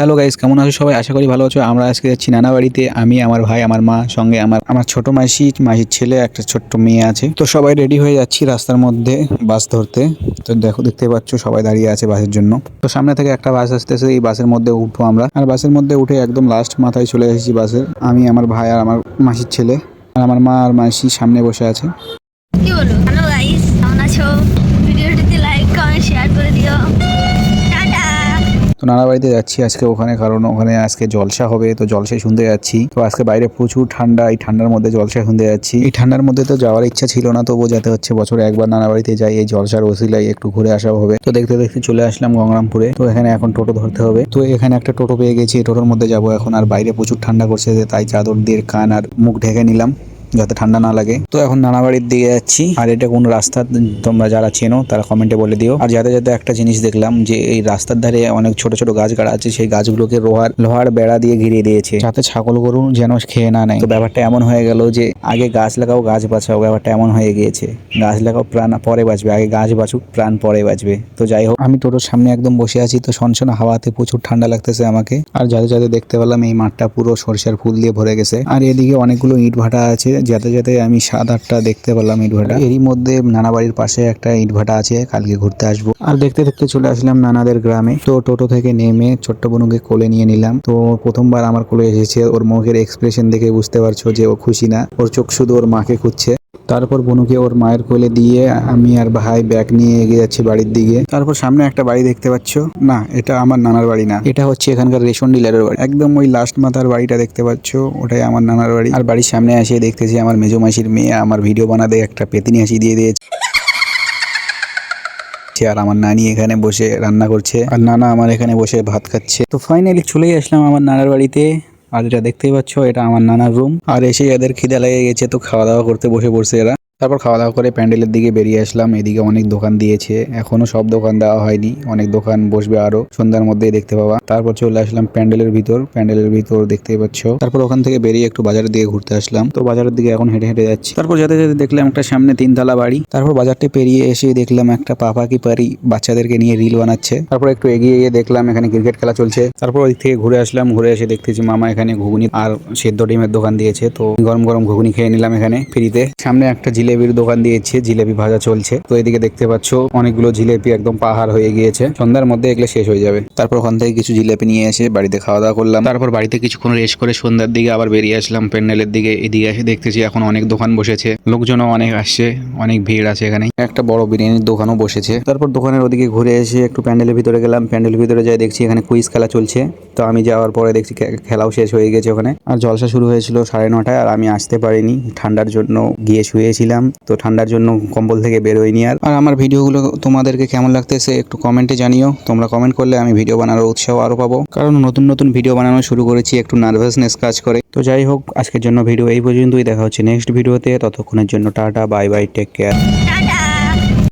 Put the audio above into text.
Hello guys, কেমন আছো সবাই? আশা করি ভালো আছো। আমরা আজকে যাচ্ছি নানা বাড়িতে। আমি, আমার ভাই, আমার মা, সঙ্গে আমার ছোট মাসির ছেলে, একটা ছোট্ট মেয়ে আছে। তো সবাই রেডি হয়ে যাচ্ছি রাস্তার মধ্যে বাস ধরতে। তো দেখতে পাচ্ছ সবাই দাঁড়িয়ে আছে বাসের জন্য। তো সামনে থেকে একটা বাস আসতেছে, এই বাসের মধ্যে উঠবো আমরা। আর বাসের মধ্যে উঠে একদম লাস্ট মাথায় চলে এসেছি বাসের। আমি, আমার ভাই আর আমার মাসির ছেলে, আর আমার মা আর মাসি সামনে বসে আছে। কি বলো? হ্যালো গাইস, কেমন আছো? ভিডিওটিতে লাইক কমেন্ট শেয়ার করে দিও। টাটা। তো নানা বাড়িতে যাচ্ছি আজকে ওখানে, কারণ ওখানে আজকে জলসা হবে। তো জলসাই শুনতে যাচ্ছি। তো আজকে বাইরে প্রচুর ঠান্ডা, এই ঠান্ডার মধ্যে জলসা শুনতে যাচ্ছি। এই ঠান্ডার মধ্যে তো যাওয়ার ইচ্ছা ছিল না, তবুও যেতে হচ্ছে। বছরে একবার নানা বাড়িতে যাই, এই জলসার ওসিলায় একটু ঘুরে আসা হবে। তো দেখতে দেখতে চলে আসলাম গঙ্গারামপুরে। তো এখানে এখন টোটো ধরতে হবে। তো এখানে একটা টোটো পেয়ে গেছি, টোটোর মধ্যে যাবো এখন। আর বাইরে প্রচুর ঠান্ডা করছে, তাই চাদর দিয়ে কান আর মুখ ঢেকে নিলাম যাতে ঠান্ডা না লাগে। তো এখন নানা বাড়ির দিকে যাচ্ছি। আর এটা কোন রাস্তা তোমরা যারা চেনো তারা কমেন্টে বলে দিও। আর যাতে যাতে একটা জিনিস দেখলাম যে এই রাস্তার ধারে অনেক ছোট ছোট গাছ গাড়া আছে, সেই গাছগুলোকে লোহার বেড়া দিয়ে ঘিরিয়ে দিয়েছে, যাতে ছাগল গরু যেন খেয়ে না নেয়। তো ব্যাপারটা এমন হয়ে গেল যে আগে গাছ লাগাও গাছ বাঁচাও, ব্যাপারটা এমন হয়ে গিয়েছে। গাছ লাগাও প্রাণ পরে বাঁচবে, আগে গাছ বাঁচুক প্রাণ পরে বাঁচবে। তো যাই হোক, আমি টোটোর সামনে একদম বসে আছি। তো সনসনা হাওয়াতে প্রচুর ঠান্ডা লাগতেছে আমাকে। আর যাতে যাতে দেখতে পেলাম এই মাঠটা পুরো সরষের ফুল দিয়ে ভরে গেছে। আর এদিকে অনেকগুলো ইট ভাটা আছে, যাতে যাতে আমি 7-8টা দেখতে পেলাম ইট ভাটা। এরই মধ্যে নানা বাড়ির পাশে একটা ইট ভাটা আছে, কালকে ঘুরতে আসবো। আর দেখতে দেখতে চলে আসলাম নানাদের গ্রামে। তো টোটো থেকে নেমে ছোট্ট বোনুকে কোলে নিয়ে নিলাম। তো প্রথমবার আমার কোলে এসেছে, ওর মুখের এক্সপ্রেশন দেখে বুঝতে পারছো যে ও খুশি না, ওর চোখ শুধু ওর মাকে খুঁজছে। তারপর বনুকে ওর মায়ের কোলে দিয়ে আমি আর ভাই ব্যাগ নিয়ে এগিয়ে যাচ্ছি বাড়ির দিকে। তারপর সামনে একটা বাড়ি দেখতে পাচ্ছ, না এটা আমার নানার বাড়ি না, এটা হচ্ছে এখানকার রেশন ডিলারের বাড়ি। একদম ওই লাস্ট মাথার বাড়িটা দেখতে পাচ্ছ, ওটাই আমার নানার বাড়ি। আর বাড়ির সামনে এসে দেখতেছি আমার মেজো মাসির মেয়ে আমার ভিডিও বানাতে একটা পেতিনি হাসি দিয়ে দিয়েছে। আর আমার নানি এখানে বসে রান্না করছে, আর নানা আমার এখানে বসে ভাত খাচ্ছে। তো ফাইনালি চলেই আসলাম আমার নানার বাড়িতে। আর এটা দেখতেই পাচ্ছ, এটা আমার নানার রুম। আর এসে এদের খিদে লেগে গেছে, তো খাওয়া দাওয়া করতে বসে পড়ছে এরা। তারপর খাওয়া দাওয়া করে প্যান্ডেলের দিকে বেরিয়ে আসলাম। এদিকে অনেক দোকান দিয়েছে, এখনো সব দোকান দেওয়া হয়নি, অনেক দোকান বসবে আরো সন্ধ্যার মধ্যেই দেখতে পাবা। তারপর চলে আসলাম প্যান্ডেলের ভিতর দেখতেই পাচ্ছ। তারপর ওখান থেকে বেরিয়ে একটু বাজারের দিকে ঘুরতে আসলাম। তো বাজারের দিকে এখন হেঁটে হেঁটে যাচ্ছি। তারপর যেতে যেতে দেখলাম একটা সামনে 3 তলা বাড়ি। তারপর বাজারটা পেরিয়ে এসে দেখলাম একটা পাপা কি পারি বাচ্চাদেরকে নিয়ে রিল বানাচ্ছে। তারপর একটু এগিয়ে গিয়ে দেখলাম এখানে ক্রিকেট খেলা চলছে। তারপর ওই থেকে ঘুরে আসলাম, ঘুরে এসে দেখতেছি মামা এখানে ঘুগনি আর সেদ্ধ ডিমের দোকান দিয়েছে। তো গরম গরম ঘুগনি খেয়ে নিলাম এখানে ফ্রিতে। সামনে একটা জিলেবির দোকান দিয়েছে, জিলেবি ভাজা চলছে। তো এদিকে দেখতে পাচ্ছ অনেকগুলো জিলেবি একদম পাহাড় হয়ে গিয়েছে, সন্ধ্যার মধ্যে এগুলো শেষ হয়ে যাবে। তারপর ওখান থেকে কিছু জিলেবি নিয়ে এসে বাড়িতে খাওয়া দাওয়া করলাম। তারপর বাড়িতে কিছুক্ষণ রেস্ট করে সন্ধ্যার দিকে আবার বেরিয়ে আসলাম প্যান্ডেলের দিকে। এদিকে এসে দেখতেছি এখন অনেক দোকান বসেছে, লোকজনও অনেক আসছে, অনেক ভিড় আছে এখানে। একটা বড় বিরিয়ানির দোকানও বসেছে। তারপর দোকানের ওদিকে ঘুরে এসে একটু প্যান্ডেলের ভিতরে গেলাম। প্যান্ডেলের ভিতরে যাই দেখছি এখানে কুইজ খেলা চলছে। তো আমি যাওয়ার পরে দেখছি খেলাও শেষ হয়ে গেছে ওখানে। আর জলসা শুরু হয়েছিল 9:30টায়, আর আমি আসতে পারিনি ঠান্ডার জন্য, গিয়ে শুয়েছিলাম। তো ঠান্ডার জন্য কম্বল থেকে বেরোয়নি। আর আমার ভিডিওগুলো তোমাদেরকে কেমন লাগতেছে একটু কমেন্টে জানিও। তোমরা কমেন্ট করলে আমি ভিডিও বানানোর উৎসাহ আরো পাবো, কারণ নতুন নতুন ভিডিও বানানো শুরু করেছি, একটু নার্ভাসনেস কাজ করে। তো যাই হোক, আজকের জন্য ভিডিও এই পর্যন্তই। দেখা হচ্ছে নেক্সট ভিডিওতে। ততক্ষণের জন্য tata, bye bye, take care.